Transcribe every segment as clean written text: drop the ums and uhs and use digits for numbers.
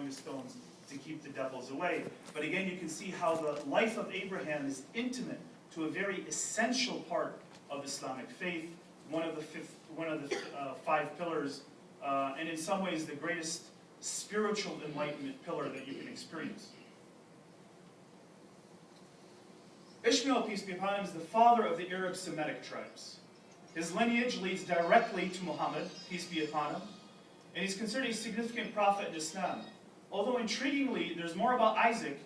the stones to keep the devils away. But again, you can see how the life of Abraham is intimate to a very essential part of Islamic faith, one of the five pillars, and in some ways the greatest spiritual enlightenment pillar that you can experience. Ishmael, peace be upon him, is the father of the Arab Semitic tribes. His lineage leads directly to Muhammad, peace be upon him, and he's considered a significant prophet in Islam. Although intriguingly, there's more about Isaac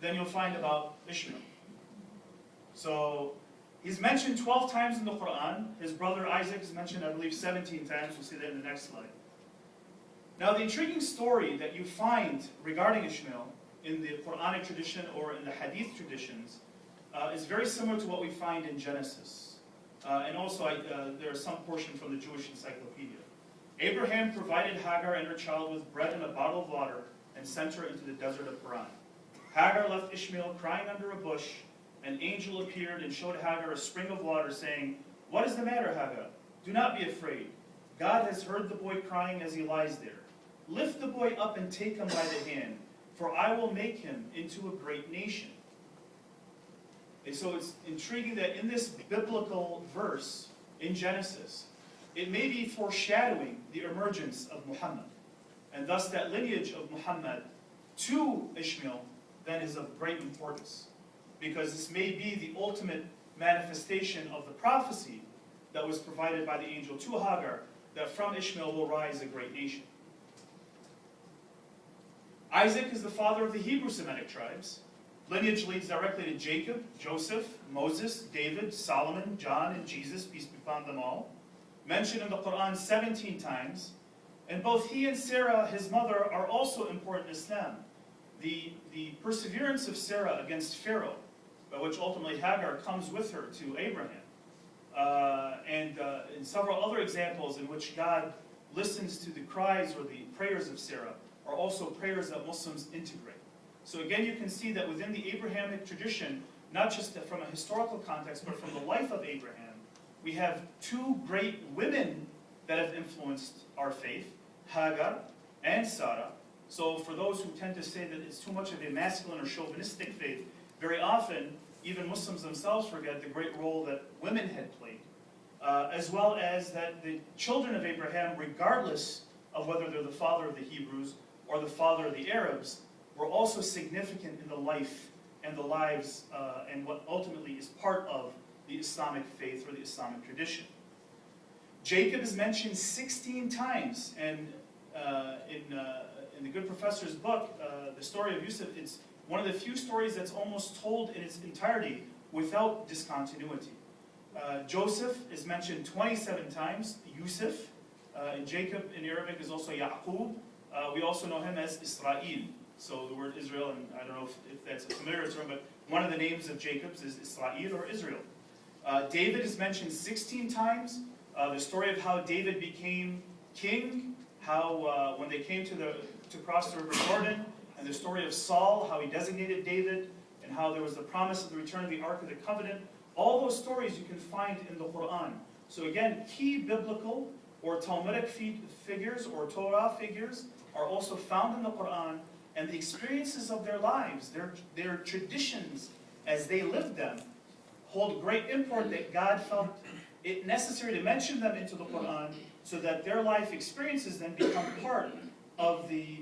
than you'll find about Ishmael. So he's mentioned 12 times in the Quran. His brother Isaac is mentioned, I believe, 17 times. We'll see that in the next slide. Now, the intriguing story that you find regarding Ishmael in the Quranic tradition or in the Hadith traditions is very similar to what we find in Genesis. And also, there is some portion from the Jewish Encyclopedia. Abraham provided Hagar and her child with bread and a bottle of water and sent her into the desert of Paran. Hagar left Ishmael crying under a bush. An angel appeared and showed Hagar a spring of water, saying, "What is the matter, Hagar? Do not be afraid. God has heard the boy crying as he lies there. Lift the boy up and take him by the hand, for I will make him into a great nation." And so it's intriguing that in this biblical verse in Genesis, it may be foreshadowing the emergence of Muhammad. And thus that lineage of Muhammad to Ishmael then is of great importance. Because this may be the ultimate manifestation of the prophecy that was provided by the angel to Hagar, that from Ishmael will rise a great nation. Isaac is the father of the Hebrew Semitic tribes. Lineage leads directly to Jacob, Joseph, Moses, David, Solomon, John, and Jesus, peace be upon them all. Mentioned in the Quran 17 times. And both he and Sarah, his mother, are also important in Islam. The perseverance of Sarah against Pharaoh, by which ultimately Hagar comes with her to Abraham. And several other examples in which God listens to the cries or the prayers of Sarah are also prayers that Muslims integrate. So again, you can see that within the Abrahamic tradition, not just from a historical context, but from the life of Abraham, we have two great women that have influenced our faith, Hagar and Sarah. So for those who tend to say that it's too much of a masculine or chauvinistic faith, very often, even Muslims themselves forget the great role that women had played, as well as that the children of Abraham, regardless of whether they're the father of the Hebrews or the father of the Arabs, were also significant in the life and the lives and what ultimately is part of the Islamic faith or the Islamic tradition. Jacob is mentioned 16 times, and in the Good Professor's book, the story of Yusuf, it's one of the few stories that's almost told in its entirety without discontinuity. Joseph is mentioned 27 times, Yusuf. Jacob in Arabic is also Yaqub. We also know him as Israel. So the word Israel, and I don't know if that's a familiar term, but one of the names of Jacob's is Israel or Israel. David is mentioned 16 times. The story of how David became king, how when they came to cross the river Jordan, and the story of Saul, how he designated David, and how there was the promise of the return of the Ark of the Covenant. All those stories you can find in the Quran. So again, key biblical or Talmudic figures or Torah figures are also found in the Quran, and the experiences of their lives, their traditions as they lived them, hold great import that God felt it necessary to mention them into the Quran so that their life experiences then become part of the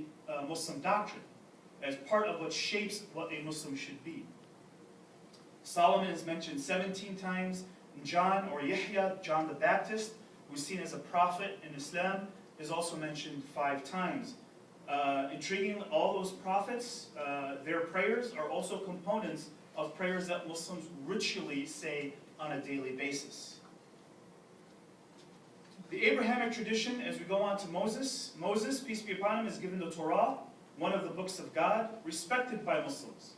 Muslim doctrine, as part of what shapes what a Muslim should be. Solomon is mentioned 17 times. John or Yahya, John the Baptist, who's seen as a prophet in Islam, is also mentioned 5 times. Intriguing, all those prophets, their prayers are also components of prayers that Muslims ritually say on a daily basis. The Abrahamic tradition, as we go on to Moses, peace be upon him, is given the Torah, one of the books of God, respected by Muslims.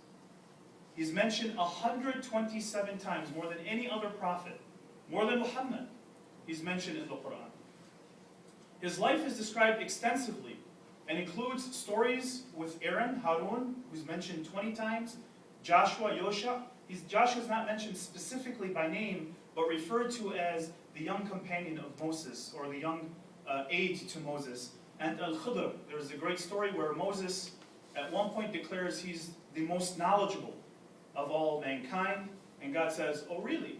He's mentioned 127 times, more than any other prophet, more than Muhammad. He's mentioned in the Quran. His life is described extensively and includes stories with Aaron, Harun, who's mentioned 20 times, Joshua, Yosha. Joshua's not mentioned specifically by name, but referred to as the young companion of Moses, or the young aide to Moses. and Al-Khidr. There's a great story where Moses at one point declares he's the most knowledgeable of all mankind, and God says, oh really?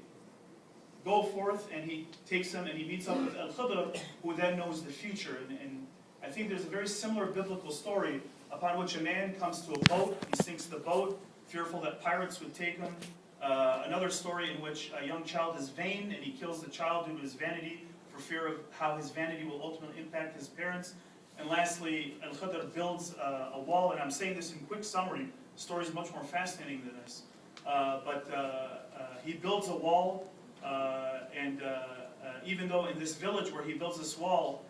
Go forth, and he takes him and he meets up with Al-Khidr, who then knows the future. And I think there's a very similar biblical story upon which a man comes to a boat, he sinks the boat, fearful that pirates would take him. Another story in which a young child is vain, and he kills the child due to his vanity, for fear of how his vanity will ultimately impact his parents. And lastly, Al-Khidr builds a wall, and I'm saying this in quick summary. The story is much more fascinating than this. He builds a wall, and even though in this village where he builds this wall,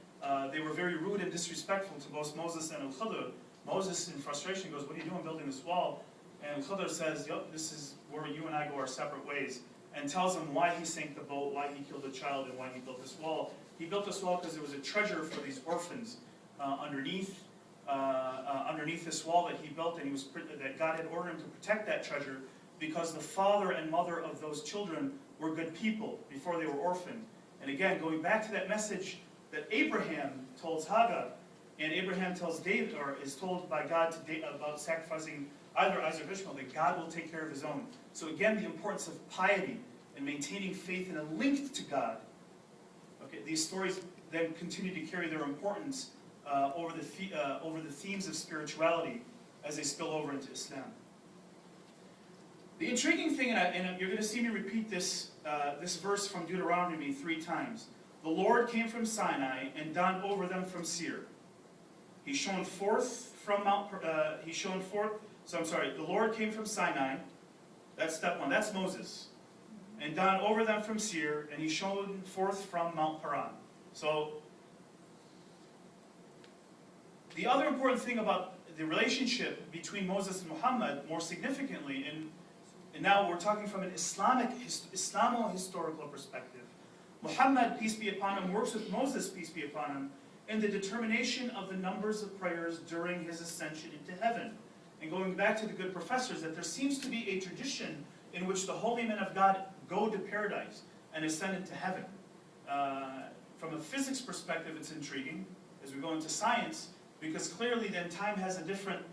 they were very rude and disrespectful to both Moses and Al-Khidr, Moses, in frustration, goes, what are you doing building this wall? And Al-Khidr says, yep, this is where you and I go our separate ways, and tells him why he sank the boat, why he killed a child, and why he built this wall. He built this wall because there was a treasure for these orphans underneath this wall that he built, and that God had ordered him to protect that treasure because the father and mother of those children were good people before they were orphaned. And again, going back to that message that Abraham told Hagar, and Abraham tells David, or is told by God to about sacrificing either Isaac or Ishmael, that God will take care of his own. So again, the importance of piety and maintaining faith and a link to God. Okay, these stories then continue to carry their importance over the themes of spirituality as they spill over into Islam. The intriguing thing, and you're going to see me repeat this verse from Deuteronomy 3 times. The Lord came from Sinai and dawned over them from Seir. He shone forth from the Lord came from Sinai. That's step one. That's Moses. And dawned over them from Seir, and he shone forth from Mount Paran. So, the other important thing about the relationship between Moses and Muhammad, more significantly, and now we're talking from an Islamo-historical perspective. Muhammad, peace be upon him, works with Moses, peace be upon him, in the determination of the numbers of prayers during his ascension into heaven. And going back to the good professors, that there seems to be a tradition in which the holy men of God go to paradise and ascend into heaven. From a physics perspective, it's intriguing as we go into science, because clearly then time has a different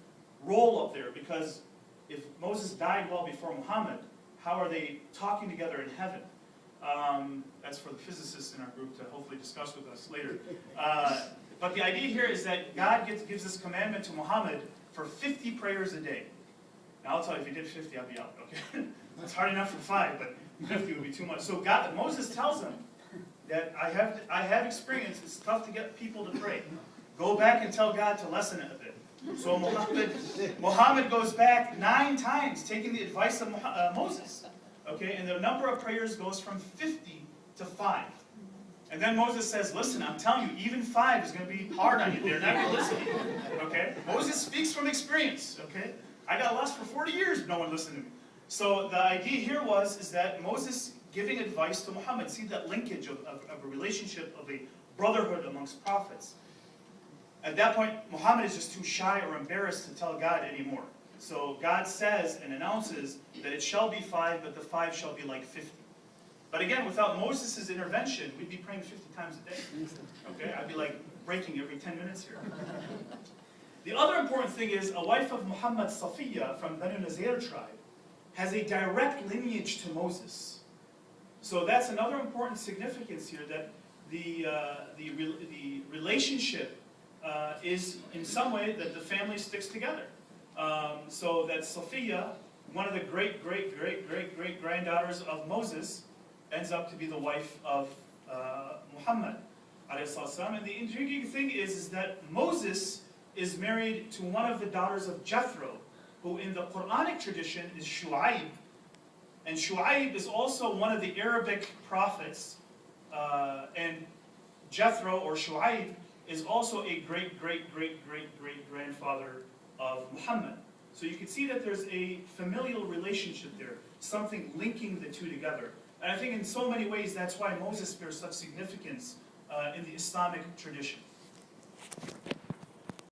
role up there, because if Moses died well before Muhammad, how are they talking together in heaven? That's for the physicists in our group to hopefully discuss with us later. But the idea here is that God gives this commandment to Muhammad for 50 prayers a day. Now I'll tell you, if he did 50, I'd be out, okay? It's hard enough for 5, but 50 would be too much. So Moses tells him that I have experience, it's tough to get people to pray. Go back and tell God to lessen it a bit. So Muhammad goes back 9 times, taking the advice of Moses. Okay, and the number of prayers goes from 50 to 5. And then Moses says, listen, I'm telling you, even 5 is going to be hard on you. They're not going to listen to you. Okay? Moses speaks from experience. Okay? I got lost for 40 years, no one listened to me. So the idea here is that Moses giving advice to Muhammad. See that linkage of a relationship, of a brotherhood amongst prophets. At that point, Muhammad is just too shy or embarrassed to tell God anymore. So God says and announces that it shall be 5, but the 5 shall be like 50. But again, without Moses' intervention, we'd be praying 50 times a day. Okay? I'd be like breaking every 10 minutes here. The other important thing is, a wife of Muhammad, Safiya, from Banu Nazir tribe, has a direct lineage to Moses. So that's another important significance here, that the relationship is in some way that the family sticks together. So that Safiya, one of the great-granddaughters of Moses, ends up to be the wife of Muhammad. And the intriguing thing is that Moses is married to one of the daughters of Jethro, who in the Quranic tradition is Shu'aib. And Shu'aib is also one of the Arabic prophets. And Jethro, or Shu'aib, is also a great-grandfather of Muhammad. So you can see that there's a familial relationship there, something linking the two together. And I think in so many ways that's why Moses bears such significance in the Islamic tradition.